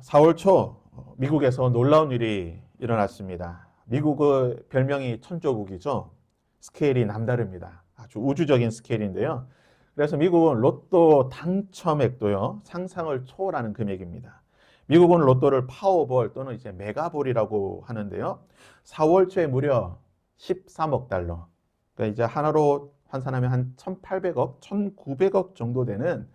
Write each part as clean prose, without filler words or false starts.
4월 초 미국에서 놀라운 일이 일어났습니다. 미국의 별명이 천조국이죠. 스케일이 남다릅니다. 아주 우주적인 스케일인데요. 그래서 미국은 로또 당첨액도요, 상상을 초월하는 금액입니다. 미국은 로또를 파워볼 또는 이제 메가볼이라고 하는데요. 4월 초에 무려 13억 달러. 그러니까 이제 하나로 환산하면 한 1,800억, 1,900억 정도 되는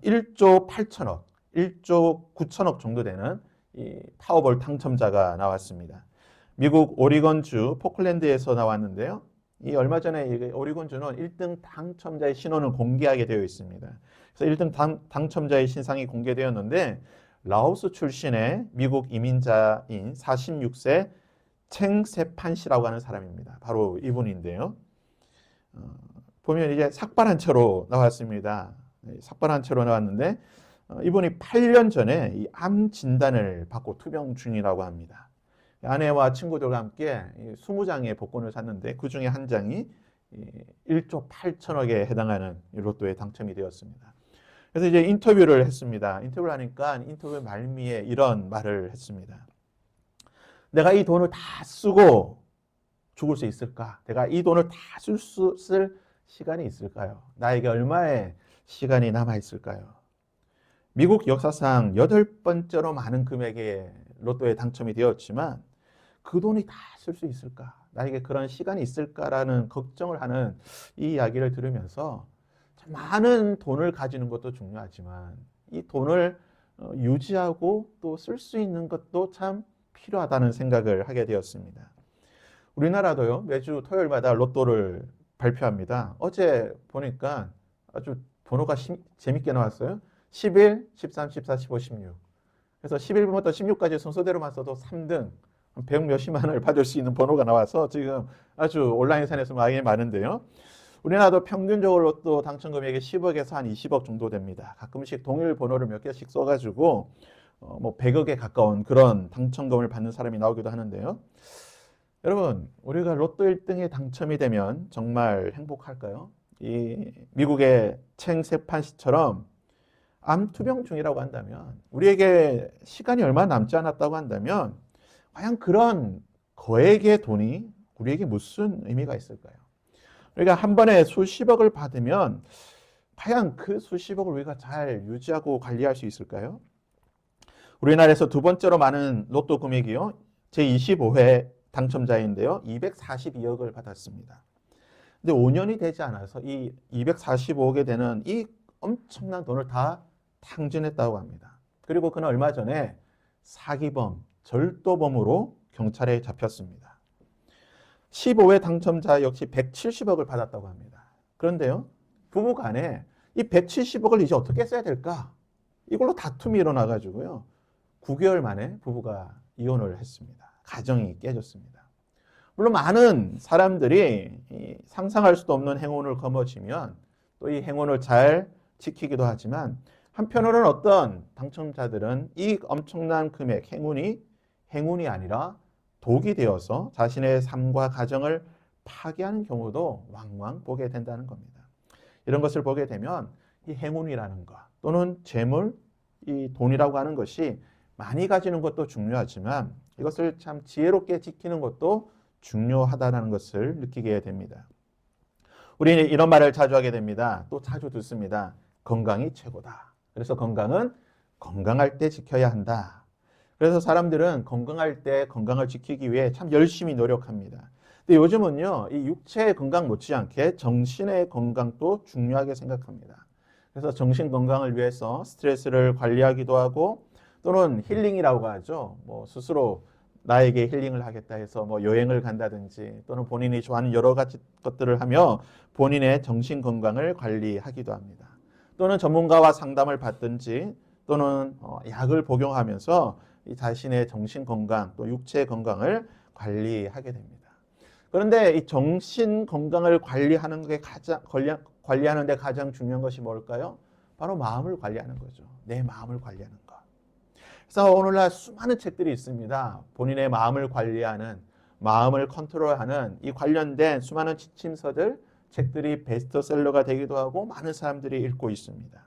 1조 8천억, 1조 9천억 정도 되는 이 파워볼 당첨자가 나왔습니다. 미국 오리건주 포클랜드에서 나왔는데요. 이 얼마 전에 오리건주는 1등 당첨자의 신원을 공개하게 되어 있습니다. 그래서 1등 당첨자의 신상이 공개되었는데 라오스 출신의 미국 이민자인 46세 챙세판 씨라고 하는 사람입니다. 바로 이분인데요. 보면 이제 삭발한 채로 나왔습니다. 삭발한 채로 나왔는데 이분이 8년 전에 이 암 진단을 받고 투병 중이라고 합니다. 아내와 친구들과 함께 20장의 복권을 샀는데 그 중에 한 장이 1조 8천억에 해당하는 로또에 당첨이 되었습니다. 그래서 이제 인터뷰를 했습니다. 인터뷰를 하니까 인터뷰 말미에 이런 말을 했습니다. 내가 이 돈을 다 쓰고 죽을 수 있을까? 내가 이 돈을 다 쓸 시간이 있을까요? 나에게 얼마의 시간이 남아 있을까요? 미국 역사상 8번째로 많은 금액의 로또에 당첨이 되었지만 그 돈이 다 쓸 수 있을까? 나에게 그런 시간이 있을까라는 걱정을 하는 이 이야기를 들으면서 많은 돈을 가지는 것도 중요하지만 이 돈을 유지하고 또 쓸 수 있는 것도 참 필요하다는 생각을 하게 되었습니다. 우리나라도요, 매주 토요일마다 로또를 발표합니다. 어제 보니까 아주 번호가 재밌게 나왔어요. 11, 13, 14, 15, 16. 그래서 11번부터 16까지 순서대로만 써도 3등, 100 몇십만 원을 받을 수 있는 번호가 나와서 지금 아주 온라인상에서 많이 많은데요. 우리나라도 평균적으로 로또 당첨 금액이 10억에서 한 20억 정도 됩니다. 가끔씩 동일 번호를 몇 개씩 써가지고 뭐 100억에 가까운 그런 당첨금을 받는 사람이 나오기도 하는데요. 여러분, 우리가 로또 1등에 당첨이 되면 정말 행복할까요? 이 미국의 챙세판 씨처럼 암 투병 중이라고 한다면, 우리에게 시간이 얼마 남지 않았다고 한다면 과연 그런 거액의 돈이 우리에게 무슨 의미가 있을까요? 우리가 한 번에 수십억을 받으면 과연 그 수십억을 우리가 잘 유지하고 관리할 수 있을까요? 우리나라에서 두 번째로 많은 로또 금액이요, 제25회 당첨자인데요, 242억을 받았습니다. 근데 5년이 되지 않아서 이 245억에 되는 이 엄청난 돈을 다 탕진했다고 합니다. 그리고 그는 얼마 전에 사기범, 절도범으로 경찰에 잡혔습니다. 15회 당첨자 역시 170억을 받았다고 합니다. 그런데요, 부부간에 이 170억을 이제 어떻게 써야 될까? 이걸로 다툼이 일어나가지고요, 9개월 만에 부부가 이혼을 했습니다. 가정이 깨졌습니다. 물론 많은 사람들이 상상할 수도 없는 행운을 거머쥐면 또 이 행운을 잘 지키기도 하지만, 한편으로는 어떤 당첨자들은 이 엄청난 금액, 행운이 아니라 독이 되어서 자신의 삶과 가정을 파괴하는 경우도 왕왕 보게 된다는 겁니다. 이런 것을 보게 되면 이 행운이라는 것 또는 재물, 이 돈이라고 하는 것이 많이 가지는 것도 중요하지만 이것을 참 지혜롭게 지키는 것도 중요하다는 것을 느끼게 됩니다. 우리는 이런 말을 자주 하게 됩니다. 또 자주 듣습니다. 건강이 최고다. 그래서 건강은 건강할 때 지켜야 한다. 그래서 사람들은 건강할 때 건강을 지키기 위해 참 열심히 노력합니다. 근데 요즘은요, 이 육체의 건강 못지않게 정신의 건강도 중요하게 생각합니다. 그래서 정신 건강을 위해서 스트레스를 관리하기도 하고, 또는 힐링이라고 하죠. 뭐 스스로 나에게 힐링을 하겠다 해서 뭐 여행을 간다든지, 또는 본인이 좋아하는 여러 가지 것들을 하며 본인의 정신 건강을 관리하기도 합니다. 또는 전문가와 상담을 받든지, 또는 약을 복용하면서 이 자신의 정신 건강 또 육체 건강을 관리하게 됩니다. 그런데 이 정신 건강을 관리하는 데 가장 중요한 것이 뭘까요? 바로 마음을 관리하는 거죠. 내 마음을 관리하는 것. 그래서 오늘날 수많은 책들이 있습니다. 본인의 마음을 관리하는, 마음을 컨트롤하는 이 관련된 수많은 지침서들, 책들이 베스트셀러가 되기도 하고 많은 사람들이 읽고 있습니다.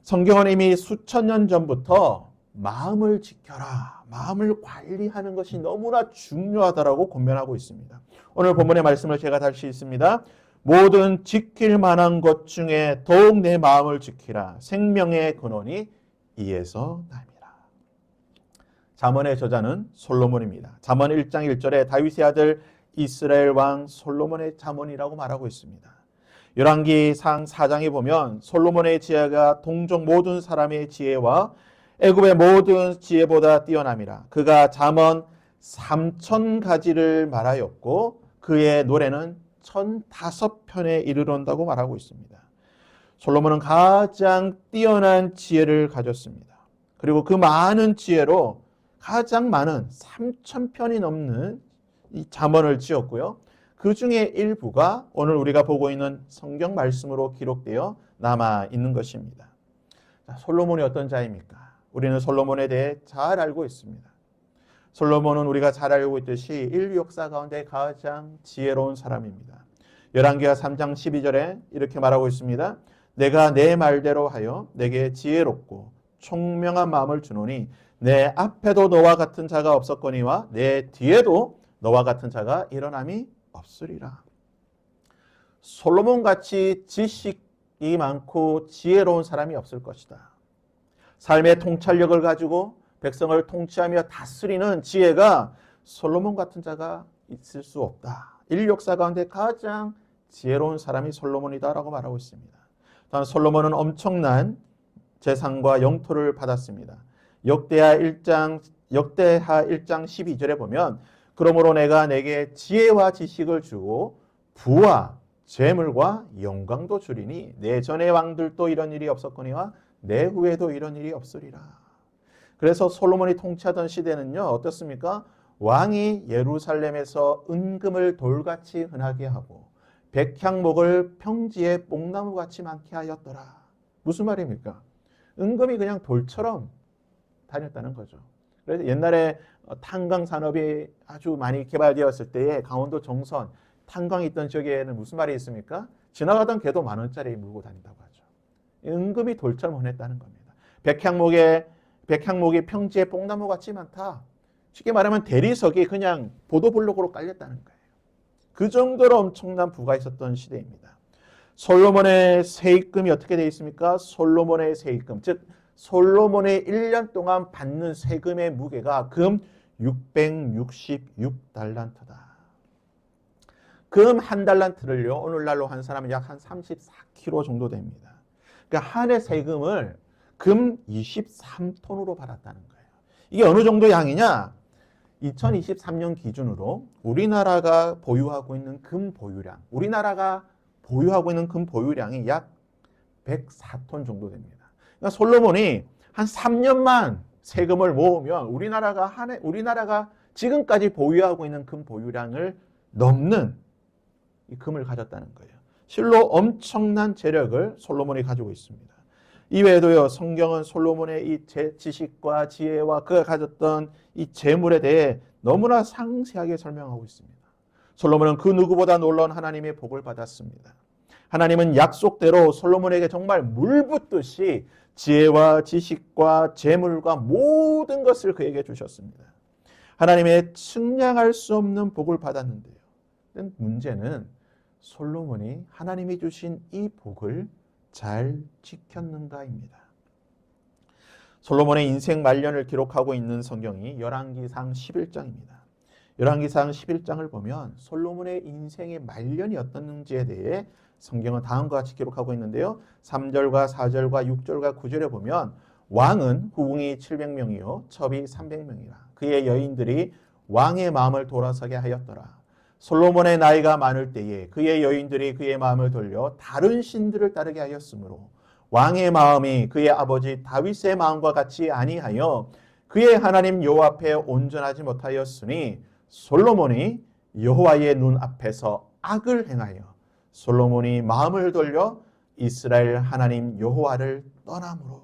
성경은 이미 수천 년 전부터 마음을 지켜라. 마음을 관리하는 것이 너무나 중요하다라고 권면하고 있습니다. 오늘 본문의 말씀을 제가 다시 읽습니다. 모든 지킬 만한 것 중에 더욱 내 마음을 지키라. 생명의 근원이 이에서 남이라. 잠언의 저자는 솔로몬입니다. 잠언 1장 1절에 다윗의 아들 이스라엘 왕 솔로몬의 잠언이라고 말하고 있습니다. 열왕기상 4장에 보면 솔로몬의 지혜가 동족 모든 사람의 지혜와 애굽의 모든 지혜보다 뛰어남이라. 그가 잠언 3,000가지를 말하였고 그의 노래는 1,005편에 이르렀다고 말하고 있습니다. 솔로몬은 가장 뛰어난 지혜를 가졌습니다. 그리고 그 많은 지혜로 가장 많은 3,000편이 넘는 이 잠언을 지었고요. 그 중에 일부가 오늘 우리가 보고 있는 성경 말씀으로 기록되어 남아 있는 것입니다. 자, 솔로몬이 어떤 자입니까? 우리는 솔로몬에 대해 잘 알고 있습니다. 솔로몬은 우리가 잘 알고 있듯이 인류 역사 가운데 가장 지혜로운 사람입니다. 열왕기하 3장 12절에 이렇게 말하고 있습니다. 내가 내 말대로 하여 내게 지혜롭고 총명한 마음을 주노니 내 앞에도 너와 같은 자가 없었거니와 내 뒤에도 너와 같은 자가 일어남이 없으리라. 솔로몬같이 지식이 많고 지혜로운 사람이 없을 것이다. 삶의 통찰력을 가지고 백성을 통치하며 다스리는 지혜가 솔로몬 같은 자가 있을 수 없다. 인류 역사 가운데 가장 지혜로운 사람이 솔로몬이다라고 말하고 있습니다. 또한 솔로몬은 엄청난 재산과 영토를 받았습니다. 역대하 1장 12절에 보면 그러므로 내가 내게 지혜와 지식을 주고 부와 재물과 영광도 주리니 내 전의 왕들도 이런 일이 없었거니와 내 후에도 이런 일이 없으리라. 그래서 솔로몬이 통치하던 시대는요, 어떻습니까? 왕이 예루살렘에서 은금을 돌같이 흔하게 하고 백향목을 평지에 뽕나무같이 많게 하였더라. 무슨 말입니까? 은금이 그냥 돌처럼 다녔다는 거죠. 그래서 옛날에 탄광 산업이 아주 많이 개발되었을 때에 강원도 정선 탄광이 있던 지역에는 무슨 말이 있습니까? 지나가던 개도 10,000원짜리 물고 다닌다고 하죠. 은금이 돌처럼 흔했다는 겁니다. 백향목이 평지에 뽕나무같이 많다. 쉽게 말하면 대리석이 그냥 보도블록으로 깔렸다는 거예요. 그 정도로 엄청난 부가 있었던 시대입니다. 솔로몬의 세입금이 어떻게 되어 있습니까? 솔로몬의 세입금, 즉 솔로몬의 1년 동안 받는 세금의 무게가 금 666달란트다. 금 한 달란트를요, 오늘날로 한 사람은 약 한 34kg 정도 됩니다. 그러니까 한 해 세금을 금 23톤으로 받았다는 거예요. 이게 어느 정도 양이냐? 2023년 기준으로 우리나라가 보유하고 있는 금 보유량이 약 104톤 정도 됩니다. 그러니까 솔로몬이 한 3년만 세금을 모으면 우리나라가 지금까지 보유하고 있는 금 보유량을 넘는 이 금을 가졌다는 거예요. 실로 엄청난 재력을 솔로몬이 가지고 있습니다. 이외에도요, 성경은 솔로몬의 이 지식과 지혜와 그가 가졌던 이 재물에 대해 너무나 상세하게 설명하고 있습니다. 솔로몬은 그 누구보다 놀라운 하나님의 복을 받았습니다. 하나님은 약속대로 솔로몬에게 정말 물붓듯이 지혜와 지식과 재물과 모든 것을 그에게 주셨습니다. 하나님의 측량할 수 없는 복을 받았는데요. 문제는 솔로몬이 하나님이 주신 이 복을 잘 지켰는가입니다. 솔로몬의 인생 말년을 기록하고 있는 성경이 열왕기상 11장입니다. 열왕기상 11장을 보면 솔로몬의 인생의 말년이 어떻는지에 대해 성경은 다음과 같이 기록하고 있는데요. 3절과 4절과 6절과 9절에 보면 왕은 후궁이 700명이요 첩이 300명이라. 그의 여인들이 왕의 마음을 돌아서게 하였더라. 솔로몬의 나이가 많을 때에 그의 여인들이 그의 마음을 돌려 다른 신들을 따르게 하였으므로 왕의 마음이 그의 아버지 다윗의 마음과 같이 아니하여 그의 하나님 여호와 앞에 온전하지 못하였으니 솔로몬이 여호와의 눈 앞에서 악을 행하여 솔로몬이 마음을 돌려 이스라엘 하나님 여호와를 떠남으로.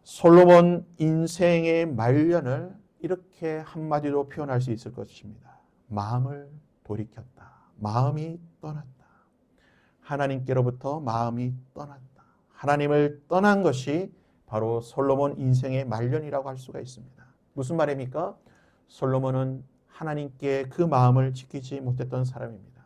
솔로몬 인생의 말년을 이렇게 한마디로 표현할 수 있을 것입니다. 마음을 돌이켰다. 마음이 떠났다. 하나님께로부터 마음이 떠났다. 하나님을 떠난 것이 바로 솔로몬 인생의 말년이라고 할 수가 있습니다. 무슨 말입니까? 솔로몬은 하나님께 그 마음을 지키지 못했던 사람입니다.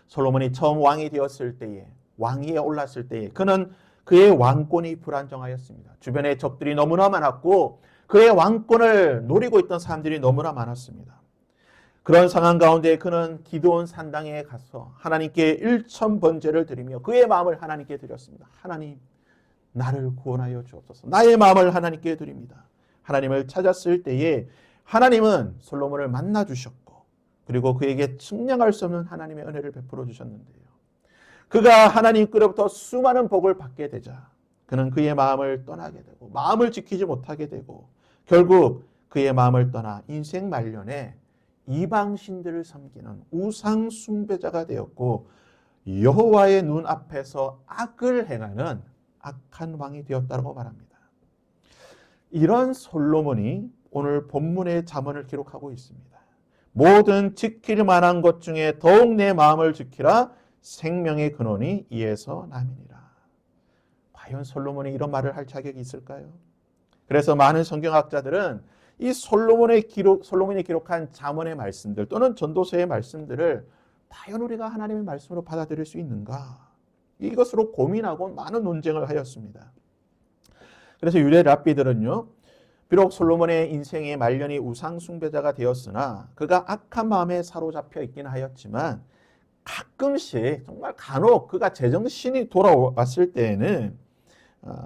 솔로몬이 처음 왕이 되었을 때에, 왕위에 올랐을 때에 그는 그의 왕권이 불안정하였습니다. 주변에 적들이 너무나 많았고 그의 왕권을 노리고 있던 사람들이 너무나 많았습니다. 그런 상황 가운데 그는 기드온 산당에 가서 하나님께 일천번제를 드리며 그의 마음을 하나님께 드렸습니다. 하나님, 나를 구원하여 주옵소서. 나의 마음을 하나님께 드립니다. 하나님을 찾았을 때에 하나님은 솔로몬을 만나 주셨고 그리고 그에게 측량할 수 없는 하나님의 은혜를 베풀어 주셨는데요. 그가 하나님께로부터 수많은 복을 받게 되자 그는 그의 마음을 떠나게 되고 마음을 지키지 못하게 되고 결국 그의 마음을 떠나 인생 말년에 이방신들을 섬기는 우상 숭배자가 되었고 여호와의 눈앞에서 악을 행하는 악한 왕이 되었다고 말합니다. 이런 솔로몬이 오늘 본문의 잠언을 기록하고 있습니다. 모든 지킬 만한 것 중에 더욱 내 마음을 지키라. 생명의 근원이 이에서 남이니라. 과연 솔로몬이 이런 말을 할 자격이 있을까요? 그래서 많은 성경학자들은 이 솔로몬이 기록한 잠언의 말씀들 또는 전도서의 말씀들을 과연 우리가 하나님의 말씀으로 받아들일 수 있는가? 이것으로 고민하고 많은 논쟁을 하였습니다. 그래서 유대 랍비들은요, 비록 솔로몬의 인생의 말년이 우상 숭배자가 되었으나 그가 악한 마음에 사로잡혀 있긴 하였지만 가끔씩 정말 간혹 그가 제정신이 돌아왔을 때에는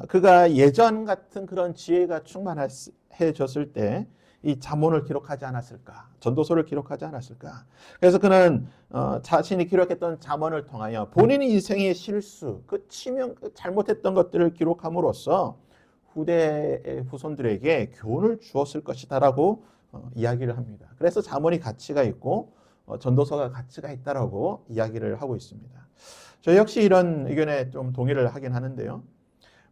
그가 예전 같은 그런 지혜가 충만해졌을 때 이 잠언을 기록하지 않았을까? 전도서를 기록하지 않았을까? 그래서 그는 자신이 기록했던 잠언을 통하여 본인의 인생의 실수, 그 잘못했던 것들을 기록함으로써 후손들에게 교훈을 주었을 것이다라고 이야기를 합니다. 그래서 잠언이 가치가 있고 전도서가 가치가 있다라고 이야기를 하고 있습니다. 저 역시 이런 의견에 좀 동의를 하긴 하는데요.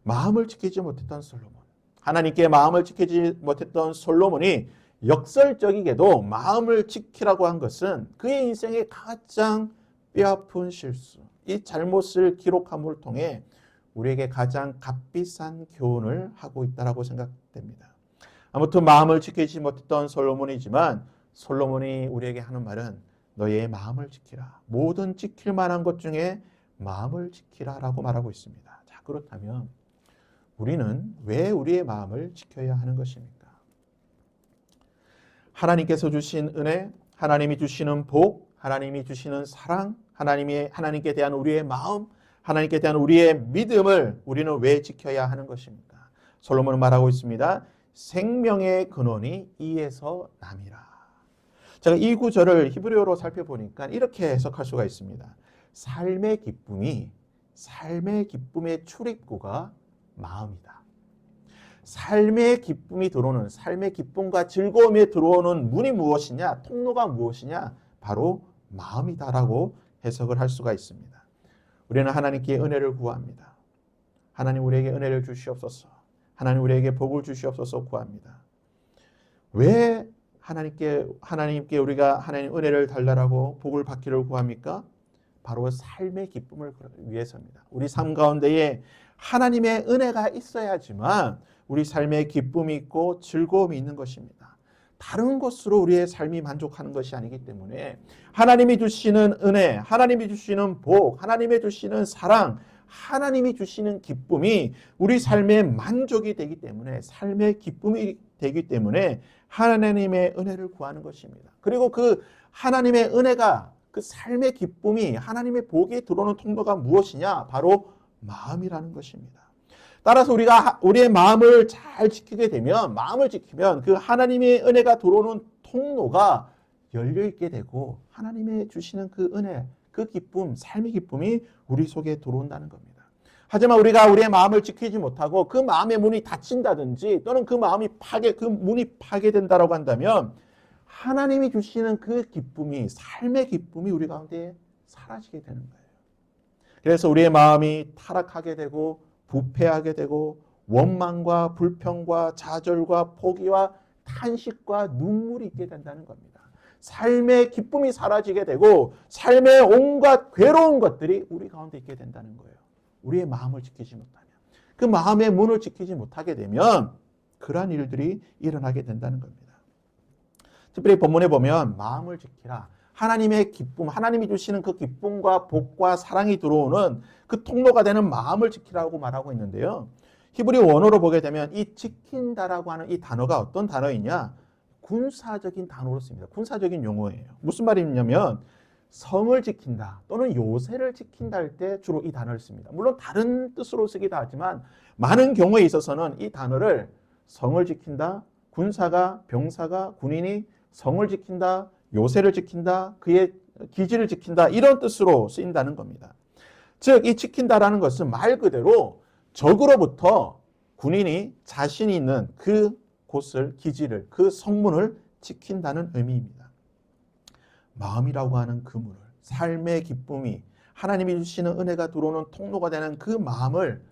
마음을 지키지 못했던 솔로몬, 하나님께 마음을 지키지 못했던 솔로몬이 역설적이게도 마음을 지키라고 한 것은 그의 인생의 가장 뼈아픈 실수, 이 잘못을 기록함을 통해 우리에게 가장 값비싼 교훈을 하고 있다고 생각됩니다. 아무튼 마음을 지키지 못했던 솔로몬이지만 솔로몬이 우리에게 하는 말은 너의 마음을 지키라. 모든 지킬 만한 것 중에 마음을 지키라라고 말하고 있습니다. 자, 그렇다면 우리는 왜 우리의 마음을 지켜야 하는 것입니까? 하나님께서 주신 은혜, 하나님이 주시는 복, 하나님이 주시는 사랑, 하나님께 대한 우리의 마음, 하나님께 대한 우리의 믿음을 우리는 왜 지켜야 하는 것입니까? 솔로몬은 말하고 있습니다. 생명의 근원이 이에서 남이라. 제가 이 구절을 히브리어로 살펴보니까 이렇게 해석할 수가 있습니다. 삶의 기쁨의 출입구가 마음이다. 삶의 기쁨이 들어오는, 삶의 기쁨과 즐거움에 들어오는 문이 무엇이냐, 통로가 무엇이냐, 바로 마음이다라고 해석을 할 수가 있습니다. 우리는 하나님께 은혜를 구합니다. 하나님 우리에게 은혜를 주시옵소서. 하나님 우리에게 복을 주시옵소서 구합니다. 왜 하나님께 우리가 하나님 은혜를 달라고 복을 받기를 구합니까? 바로 삶의 기쁨을 위해서입니다. 우리 삶 가운데에 하나님의 은혜가 있어야지만 우리 삶에 기쁨이 있고 즐거움이 있는 것입니다. 다른 것으로 우리의 삶이 만족하는 것이 아니기 때문에 하나님이 주시는 은혜, 하나님이 주시는 복, 하나님이 주시는 사랑, 하나님이 주시는 기쁨이 우리 삶의 만족이 되기 때문에, 삶의 기쁨이 되기 때문에 하나님의 은혜를 구하는 것입니다. 그리고 그 하나님의 은혜가, 그 삶의 기쁨이, 하나님의 복이 들어오는 통로가 무엇이냐? 바로 마음이라는 것입니다. 따라서 우리가 우리의 마음을 잘 지키게 되면, 마음을 지키면 그 하나님의 은혜가 들어오는 통로가 열려있게 되고 하나님의 주시는 그 은혜, 그 기쁨, 삶의 기쁨이 우리 속에 들어온다는 겁니다. 하지만 우리가 우리의 마음을 지키지 못하고 그 마음의 문이 닫힌다든지 또는 그 문이 파괴된다라고 한다면 하나님이 주시는 그 기쁨이, 삶의 기쁨이 우리 가운데 사라지게 되는 거예요. 그래서 우리의 마음이 타락하게 되고 부패하게 되고 원망과 불평과 좌절과 포기와 탄식과 눈물이 있게 된다는 겁니다. 삶의 기쁨이 사라지게 되고 삶의 온갖 괴로운 것들이 우리 가운데 있게 된다는 거예요. 우리의 마음을 지키지 못하면. 그 마음의 문을 지키지 못하게 되면 그러한 일들이 일어나게 된다는 겁니다. 특별히 본문에 보면 마음을 지키라. 하나님의 기쁨, 하나님이 주시는 그 기쁨과 복과 사랑이 들어오는 그 통로가 되는 마음을 지키라고 말하고 있는데요. 히브리 원어로 보게 되면 이 지킨다라고 하는 이 단어가 어떤 단어이냐? 군사적인 단어로 씁니다. 군사적인 용어예요. 무슨 말이냐면 성을 지킨다 또는 요새를 지킨다 할 때 주로 이 단어를 씁니다. 물론 다른 뜻으로 쓰기도 하지만 많은 경우에 있어서는 이 단어를 성을 지킨다, 군사가, 병사가, 군인이 성을 지킨다, 요새를 지킨다, 그의 기지를 지킨다 이런 뜻으로 쓰인다는 겁니다. 즉 이 지킨다라는 것은 말 그대로 적으로부터 군인이 자신이 있는 그 곳을, 기지를, 그 성문을 지킨다는 의미입니다. 마음이라고 하는 그 문을, 삶의 기쁨이 하나님이 주시는 은혜가 들어오는 통로가 되는 그 마음을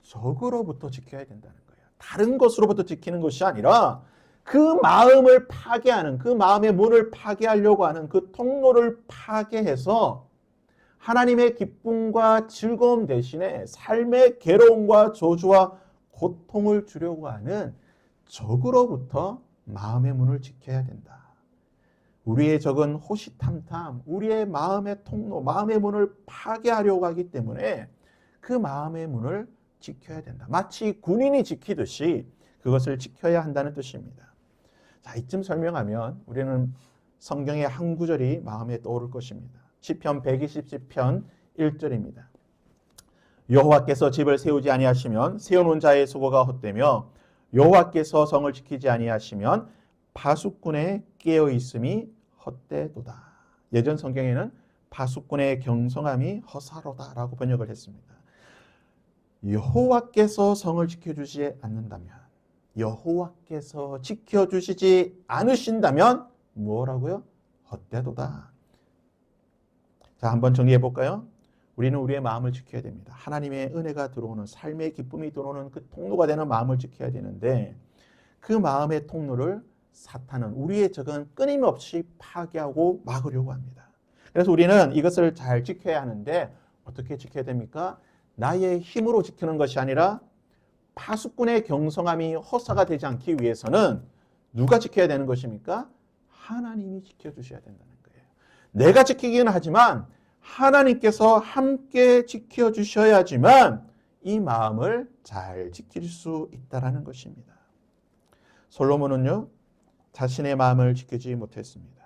적으로부터 지켜야 된다는 거예요. 다른 것으로부터 지키는 것이 아니라 그 마음을 파괴하는, 그 마음의 문을 파괴하려고 하는 그 통로를 파괴해서 하나님의 기쁨과 즐거움 대신에 삶의 괴로움과 저주와 고통을 주려고 하는 적으로부터 마음의 문을 지켜야 된다. 우리의 적은 호시탐탐, 우리의 마음의 통로, 마음의 문을 파괴하려고 하기 때문에 그 마음의 문을 지켜야 된다. 마치 군인이 지키듯이 그것을 지켜야 한다는 뜻입니다. 자, 이쯤 설명하면 우리는 성경의 한 구절이 마음에 떠오를 것입니다. 시편 120편 1절입니다. 여호와께서 집을 세우지 아니하시면 세우는 자의 수고가 헛되며 여호와께서 성을 지키지 아니하시면 파수꾼의 깨어 있음이 헛되도다. 예전 성경에는 파수꾼의 경성함이 허사로다라고 번역을 했습니다. 여호와께서 성을 지켜주지 않는다면, 여호와께서 지켜주시지 않으신다면 뭐라고요? 헛되도다. 자, 한번 정리해 볼까요? 우리는 우리의 마음을 지켜야 됩니다. 하나님의 은혜가 들어오는, 삶의 기쁨이 들어오는 그 통로가 되는 마음을 지켜야 되는데 그 마음의 통로를 사탄은, 우리의 적은 끊임없이 파괴하고 막으려고 합니다. 그래서 우리는 이것을 잘 지켜야 하는데 어떻게 지켜야 됩니까? 나의 힘으로 지키는 것이 아니라 파수꾼의 경성함이 허사가 되지 않기 위해서는 누가 지켜야 되는 것입니까? 하나님이 지켜주셔야 된다는 거예요. 내가 지키기는 하지만 하나님께서 함께 지켜주셔야지만 이 마음을 잘 지킬 수 있다는 것입니다. 솔로몬은요, 자신의 마음을 지키지 못했습니다.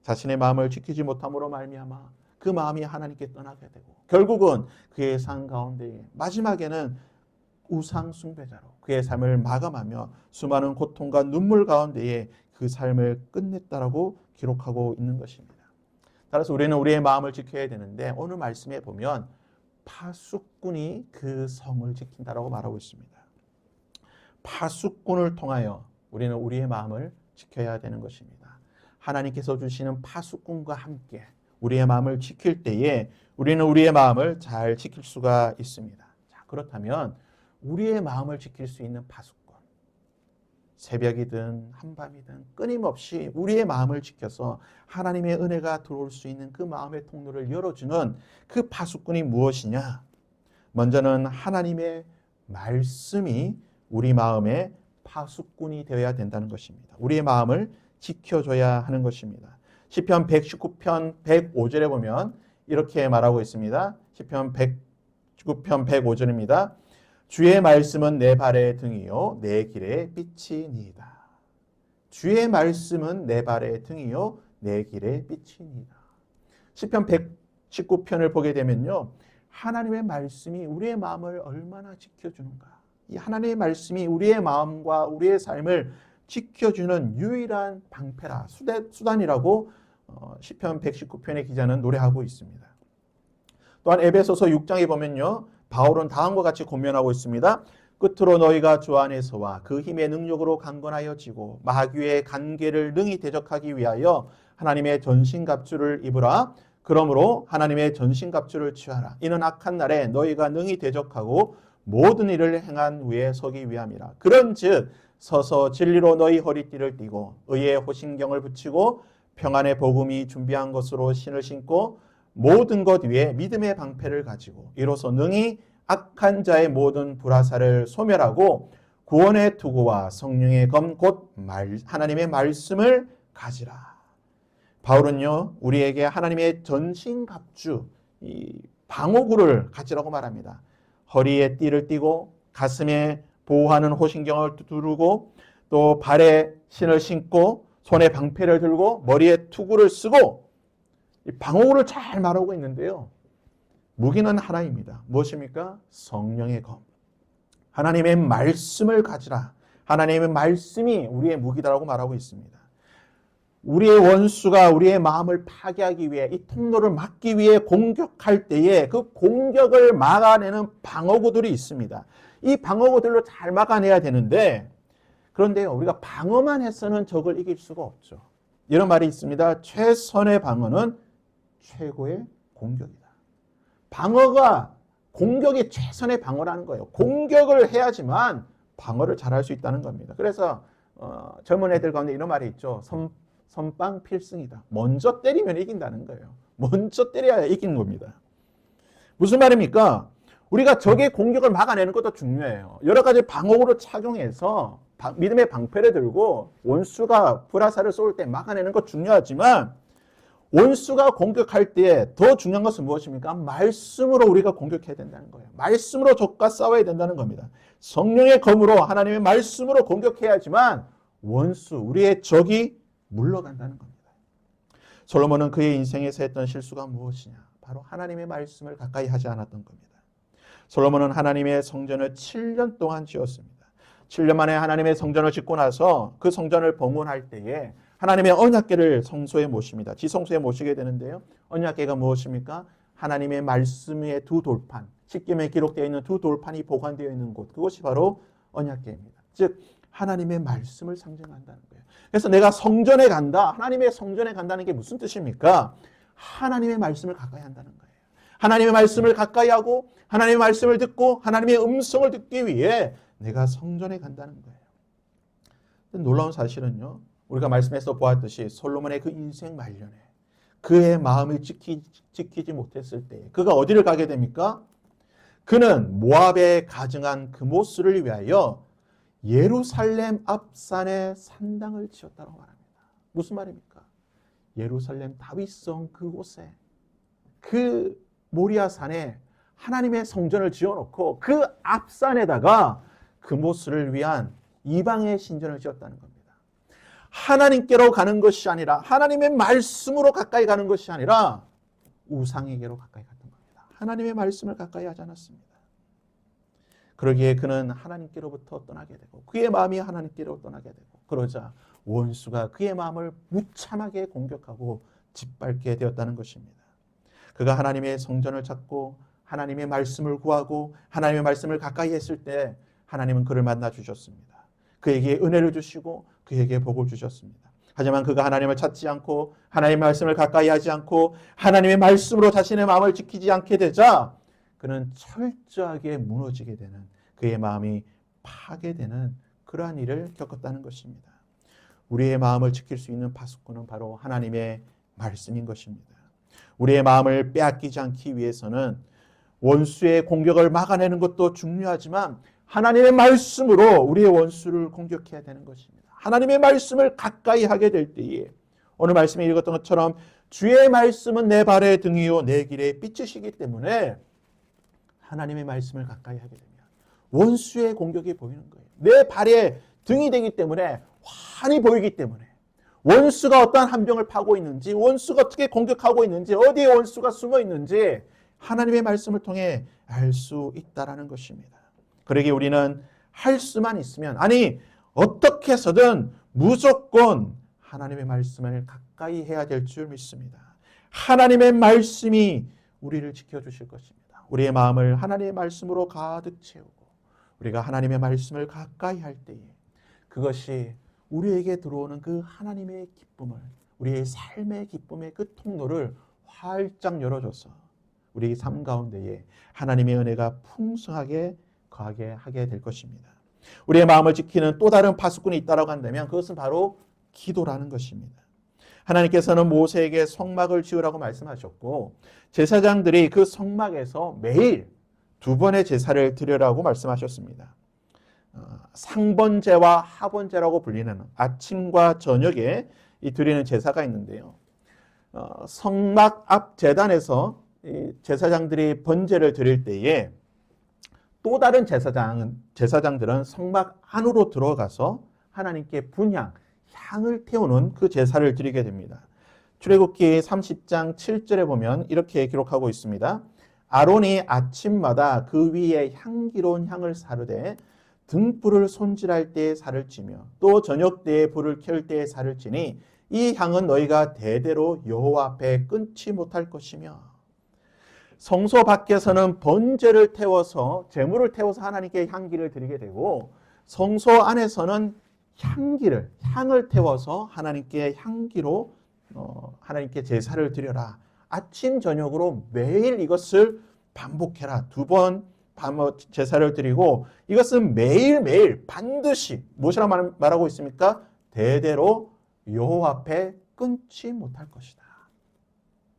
자신의 마음을 지키지 못함으로 말미암아 그 마음이 하나님께 떠나게 되고 결국은 그의 삶 가운데 마지막에는 우상 숭배자로 그의 삶을 마감하며 수많은 고통과 눈물 가운데에 그 삶을 끝냈다라고 기록하고 있는 것입니다. 따라서 우리는 우리의 마음을 지켜야 되는데 오늘 말씀에 보면 파수꾼이 그 성을 지킨다라고 말하고 있습니다. 파수꾼을 통하여 우리는 우리의 마음을 지켜야 되는 것입니다. 하나님께서 주시는 파수꾼과 함께 우리의 마음을 지킬 때에 우리는 우리의 마음을 잘 지킬 수가 있습니다. 자, 그렇다면 우리의 마음을 지킬 수 있는 파수꾼, 새벽이든 한밤이든 끊임없이 우리의 마음을 지켜서 하나님의 은혜가 들어올 수 있는 그 마음의 통로를 열어주는 그 파수꾼이 무엇이냐? 먼저는 하나님의 말씀이 우리 마음의 파수꾼이 되어야 된다는 것입니다. 우리의 마음을 지켜줘야 하는 것입니다. 시편 119편 105절에 보면 이렇게 말하고 있습니다. 시편 119편 105절입니다. 주의 말씀은 내 발의 등이요 내 길의 빛이니이다. 주의 말씀은 내 발의 등이요 내 길의 빛이니이다. 시편 119편을 보게 되면요, 하나님의 말씀이 우리의 마음을 얼마나 지켜주는가. 이 하나님의 말씀이 우리의 마음과 우리의 삶을 지켜주는 유일한 방패라, 수단이라고 시편 119편의 기자는 노래하고 있습니다. 또한 에베소서 6장에 보면요, 바울은 다음과 같이 권면하고 있습니다. 끝으로 너희가 주 안에서와 그 힘의 능력으로 강건하여 지고 마귀의 간계를 능히 대적하기 위하여 하나님의 전신갑주를 입으라. 그러므로 하나님의 전신갑주를 취하라. 이는 악한 날에 너희가 능히 대적하고 모든 일을 행한 후에 서기 위함이라. 그런즉 서서 진리로 너희 허리띠를 띠고 의의 호신경을 붙이고 평안의 복음이 준비한 것으로 신을 신고 모든 것 위에 믿음의 방패를 가지고 이로써 능히 악한 자의 모든 불화살을 소멸하고 구원의 투구와 성령의 검 곧 하나님의 말씀을 가지라. 바울은요, 우리에게 하나님의 전신갑주, 이 방어구를 가지라고 말합니다. 허리에 띠를 띠고 가슴에 보호하는 호신경을 두르고 또 발에 신을 신고 손에 방패를 들고 머리에 투구를 쓰고 이 방어구를 잘 말하고 있는데요. 무기는 하나입니다. 무엇입니까? 성령의 검. 하나님의 말씀을 가지라. 하나님의 말씀이 우리의 무기다라고 말하고 있습니다. 우리의 원수가 우리의 마음을 파괴하기 위해 이 통로를 막기 위해 공격할 때에 그 공격을 막아내는 방어구들이 있습니다. 이 방어구들로 잘 막아내야 되는데 그런데요, 우리가 방어만 해서는 적을 이길 수가 없죠. 이런 말이 있습니다. 최선의 방어는 최고의 공격이다. 방어가 공격이 최선의 방어라는 거예요. 공격을 해야지만 방어를 잘할 수 있다는 겁니다. 그래서 젊은 애들 가운데 이런 말이 있죠. 선빵 필승이다. 먼저 때리면 이긴다는 거예요. 먼저 때려야 이기는 겁니다. 무슨 말입니까? 우리가 적의 공격을 막아내는 것도 중요해요. 여러 가지 방어구를 착용해서 믿음의 방패를 들고 원수가 불화살을 쏠 때 막아내는 것 중요하지만 원수가 공격할 때 더 중요한 것은 무엇입니까? 말씀으로 우리가 공격해야 된다는 거예요. 말씀으로 적과 싸워야 된다는 겁니다. 성령의 검으로 하나님의 말씀으로 공격해야지만 원수, 우리의 적이 물러간다는 겁니다. 솔로몬은 그의 인생에서 했던 실수가 무엇이냐? 바로 하나님의 말씀을 가까이 하지 않았던 겁니다. 솔로몬은 하나님의 성전을 7년 동안 지었습니다. 7년 만에 하나님의 성전을 짓고 나서 그 성전을 봉헌할 때에 하나님의 언약궤를 성소에 모십니다. 지성소에 모시게 되는데요. 언약궤가 무엇입니까? 하나님의 말씀의 두 돌판, 십계명에 기록되어 있는 두 돌판이 보관되어 있는 곳, 그것이 바로 언약궤입니다. 즉 하나님의 말씀을 상징한다는 거예요. 그래서 내가 성전에 간다, 하나님의 성전에 간다는 게 무슨 뜻입니까? 하나님의 말씀을 가까이 한다는 거예요. 하나님의 말씀을 가까이 하고 하나님의 말씀을 듣고 하나님의 음성을 듣기 위해 내가 성전에 간다는 거예요. 놀라운 사실은요, 우리가 말씀에서 보았듯이 솔로몬의 그 인생 말년에 그의 마음을 지키지 못했을 때 그가 어디를 가게 됩니까? 그는 모압에 가증한 그모스를 위하여 예루살렘 앞산에 산당을 지었다고 말합니다. 무슨 말입니까? 예루살렘 다윗성 그곳에 그 모리아 산에 하나님의 성전을 지어놓고 그 앞산에다가 그모스를 위한 이방의 신전을 지었다는 겁니다. 하나님께로 가는 것이 아니라 하나님의 말씀으로 가까이 가는 것이 아니라 우상에게로 가까이 갔던 겁니다. 하나님의 말씀을 가까이 하지 않았습니다. 그러기에 그는 하나님께로부터 떠나게 되고 그의 마음이 하나님께로 떠나게 되고 그러자 원수가 그의 마음을 무참하게 공격하고 짓밟게 되었다는 것입니다. 그가 하나님의 성전을 찾고 하나님의 말씀을 구하고 하나님의 말씀을 가까이 했을 때 하나님은 그를 만나 주셨습니다. 그에게 은혜를 주시고 그에게 복을 주셨습니다. 하지만 그가 하나님을 찾지 않고 하나님의 말씀을 가까이 하지 않고 하나님의 말씀으로 자신의 마음을 지키지 않게 되자 그는 철저하게 무너지게 되는, 그의 마음이 파괴되는 그러한 일을 겪었다는 것입니다. 우리의 마음을 지킬 수 있는 파수꾼은 바로 하나님의 말씀인 것입니다. 우리의 마음을 빼앗기지 않기 위해서는 원수의 공격을 막아내는 것도 중요하지만 하나님의 말씀으로 우리의 원수를 공격해야 되는 것입니다. 하나님의 말씀을 가까이 하게 될 때에 오늘 말씀에 읽었던 것처럼 주의 말씀은 내 발의 등이요 내 길의 빛이시기 때문에 하나님의 말씀을 가까이 하게 되면 원수의 공격이 보이는 거예요. 내 발의 등이 되기 때문에 환히 보이기 때문에 원수가 어떠한 함정을 파고 있는지, 원수가 어떻게 공격하고 있는지, 어디에 원수가 숨어 있는지 하나님의 말씀을 통해 알 수 있다라는 것입니다. 그러기에 우리는 할 수만 있으면, 아니 어떻게 해서든 무조건 하나님의 말씀을 가까이 해야 될 줄 믿습니다. 하나님의 말씀이 우리를 지켜주실 것입니다. 우리의 마음을 하나님의 말씀으로 가득 채우고 우리가 하나님의 말씀을 가까이 할 때에 그것이 우리에게 들어오는 그 하나님의 기쁨을, 우리의 삶의 기쁨의 그 통로를 활짝 열어줘서 우리 삶 가운데에 하나님의 은혜가 풍성하게 거하게 하게 될 것입니다. 우리의 마음을 지키는 또 다른 파수꾼이 있다고 한다면 그것은 바로 기도라는 것입니다. 하나님께서는 모세에게 성막을 지으라고 말씀하셨고 제사장들이 그 성막에서 매일 두 번의 제사를 드려라고 말씀하셨습니다. 상번제와 하번제라고 불리는 아침과 저녁에 이 드리는 제사가 있는데요. 성막 앞 제단에서 이 제사장들이 번제를 드릴 때에 또 다른 제사장들은 성막 안으로 들어가서 하나님께 분향, 향을 태우는 그 제사를 드리게 됩니다. 출애굽기 30장 7절에 보면 이렇게 기록하고 있습니다. 아론이 아침마다 그 위에 향기로운 향을 사르되 등불을 손질할 때에 살을 찌며 또 저녁 때에 불을 켤 때에 살을 찌니 이 향은 너희가 대대로 여호와 앞에 끊지 못할 것이며, 성소 밖에서는 번제를 태워서 제물을 태워서 하나님께 향기를 드리게 되고 성소 안에서는 향을 태워서 하나님께 향기로 하나님께 제사를 드려라. 아침 저녁으로 매일 이것을 반복해라. 두 번 제사를 드리고 이것은 매일매일 반드시 무엇이라고 말하고 있습니까? 대대로 여호와 앞에 끊지 못할 것이다.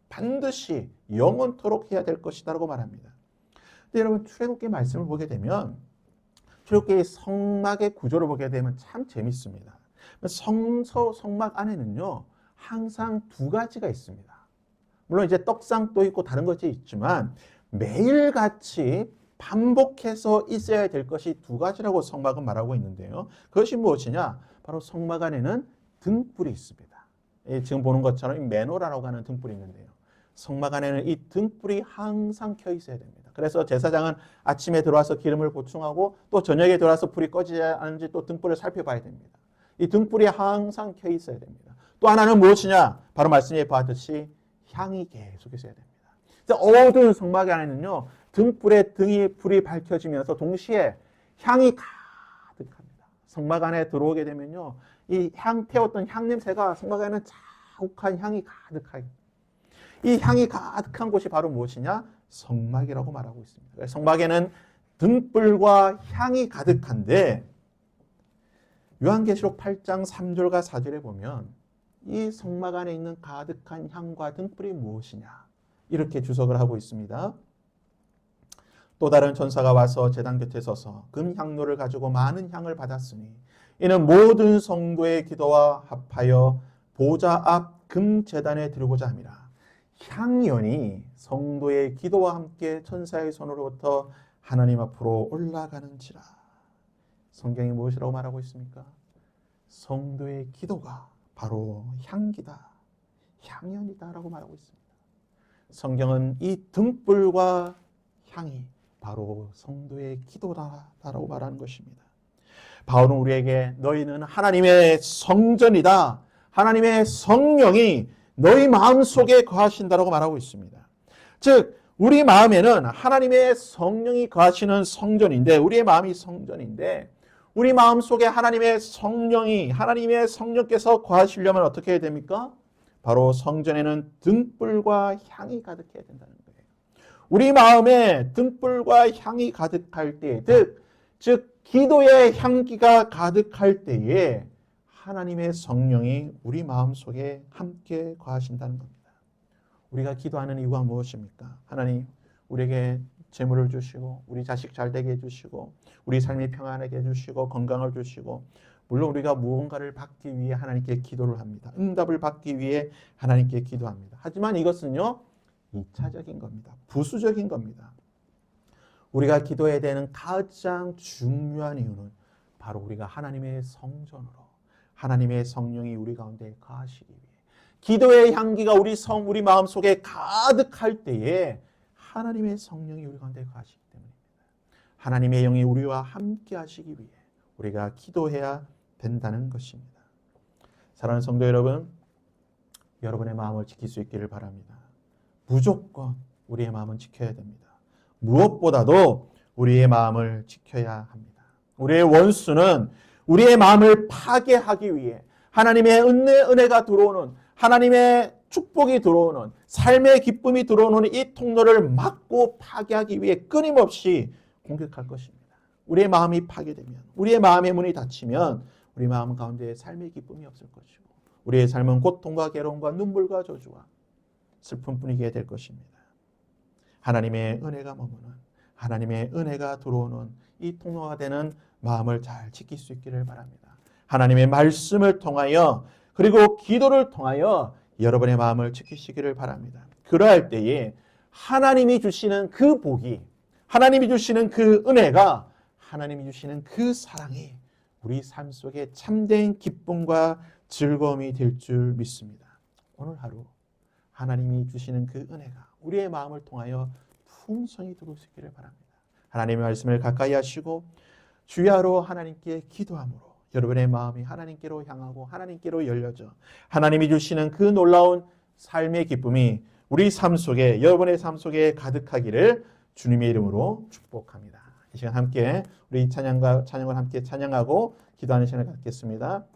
반드시 영원토록 해야 될 것이다 라고 말합니다. 근데 여러분 출애굽기 말씀을 보게 되면 출애굽기의 성막의 구조를 보게 되면 참 재밌습니다. 성막 안에는요 항상 두 가지가 있습니다. 물론 이제 떡상도 있고 다른 것이 있지만 매일같이 반복해서 있어야 될 것이 두 가지라고 성막은 말하고 있는데요. 그것이 무엇이냐? 바로 성막 안에는 등불이 있습니다. 지금 보는 것처럼 메노라라고 하는 등불이 있는데요. 성막 안에는 이 등불이 항상 켜 있어야 됩니다. 그래서 제사장은 아침에 들어와서 기름을 보충하고 또 저녁에 들어와서 불이 꺼지지 않은지 또 등불을 살펴봐야 됩니다. 이 등불이 항상 켜 있어야 됩니다. 또 하나는 무엇이냐? 바로 말씀에 봤듯이 향이 계속 있어야 됩니다. 어두운 성막 안에는요 등불에 불이 밝혀지면서 동시에 향이 가득합니다. 성막 안에 들어오게 되면요 이 향 태웠던 향 냄새가 성막 안에는 자욱한 향이 가득하게, 이 향이 가득한 곳이 바로 무엇이냐? 성막이라고 말하고 있습니다. 성막에는 등불과 향이 가득한데 요한계시록 8장 3절과 4절에 보면 이 성막 안에 있는 가득한 향과 등불이 무엇이냐? 이렇게 주석을 하고 있습니다. 또 다른 천사가 와서 제단 곁에 서서 금향로를 가지고 많은 향을 받았으니 이는 모든 성도의 기도와 합하여 보좌 앞 금제단에 드리고자 함이라. 향연이 성도의 기도와 함께 천사의 손으로부터 하나님 앞으로 올라가는지라. 성경이 무엇이라고 말하고 있습니까? 성도의 기도가 바로 향기다, 향연이다라고 말하고 있습니다. 성경은 이 등불과 향이 바로 성도의 기도다라고 말하는 것입니다. 바울은 우리에게 너희는 하나님의 성전이다, 하나님의 성령이 너희 마음속에 거하신다라고 말하고 있습니다. 즉 우리 마음에는 하나님의 성령이 거하시는 성전인데, 우리의 마음이 성전인데 우리 마음속에 하나님의 성령께서 거하시려면 어떻게 해야 됩니까? 바로 성전에는 등불과 향이 가득해야 된다는 거예요. 우리 마음에 등불과 향이 가득할 때, 즉 기도의 향기가 가득할 때에 하나님의 성령이 우리 마음속에 함께 거하신다는 겁니다. 우리가 기도하는 이유가 무엇입니까? 하나님, 우리에게 재물을 주시고 우리 자식 잘 되게 해주시고 우리 삶이 평안하게 해주시고 건강을 주시고, 물론 우리가 무언가를 받기 위해 하나님께 기도를 합니다. 응답을 받기 위해 하나님께 기도합니다. 하지만 이것은요 2차적인 겁니다. 부수적인 겁니다. 우리가 기도해야 되는 가장 중요한 이유는 바로 우리가 하나님의 성전으로 하나님의 성령이 우리 가운데 거하시기 위해, 기도의 향기가 우리 마음속에 가득할 때에 하나님의 성령이 우리 가운데 거하시기 때문입니다. 하나님의 영이 우리와 함께 하시기 위해 우리가 기도해야 된다는 것입니다. 사랑하는 성도 여러분, 여러분의 마음을 지킬 수 있기를 바랍니다. 무조건 우리의 마음은 지켜야 됩니다. 무엇보다도 우리의 마음을 지켜야 합니다. 우리의 원수는 우리의 마음을 파괴하기 위해 하나님의 은혜가 들어오는, 하나님의 축복이 들어오는, 삶의 기쁨이 들어오는 이 통로를 막고 파괴하기 위해 끊임없이 공격할 것입니다. 우리의 마음이 파괴되면, 우리의 마음의 문이 닫히면 우리 마음 가운데 삶의 기쁨이 없을 것이고 우리의 삶은 고통과 괴로움과 눈물과 저주와 슬픔뿐이게 될 것입니다. 하나님의 은혜가 머무는, 하나님의 은혜가 들어오는 이 통로가 되는 마음을 잘 지킬 수 있기를 바랍니다. 하나님의 말씀을 통하여 그리고 기도를 통하여 여러분의 마음을 지키시기를 바랍니다. 그러할 때에 하나님이 주시는 그 복이, 하나님이 주시는 그 은혜가, 하나님이 주시는 그 사랑이 우리 삶 속에 참된 기쁨과 즐거움이 될 줄 믿습니다. 오늘 하루 하나님이 주시는 그 은혜가 우리의 마음을 통하여 풍성히 들어오시기를 바랍니다. 하나님의 말씀을 가까이 하시고 주야로 하나님께 기도함으로 여러분의 마음이 하나님께로 향하고 하나님께로 열려져 하나님이 주시는 그 놀라운 삶의 기쁨이 우리 삶 속에, 여러분의 삶 속에 가득하기를 주님의 이름으로 축복합니다. 이 시간 함께 우리 찬양을 함께 찬양하고 기도하는 시간을 갖겠습니다.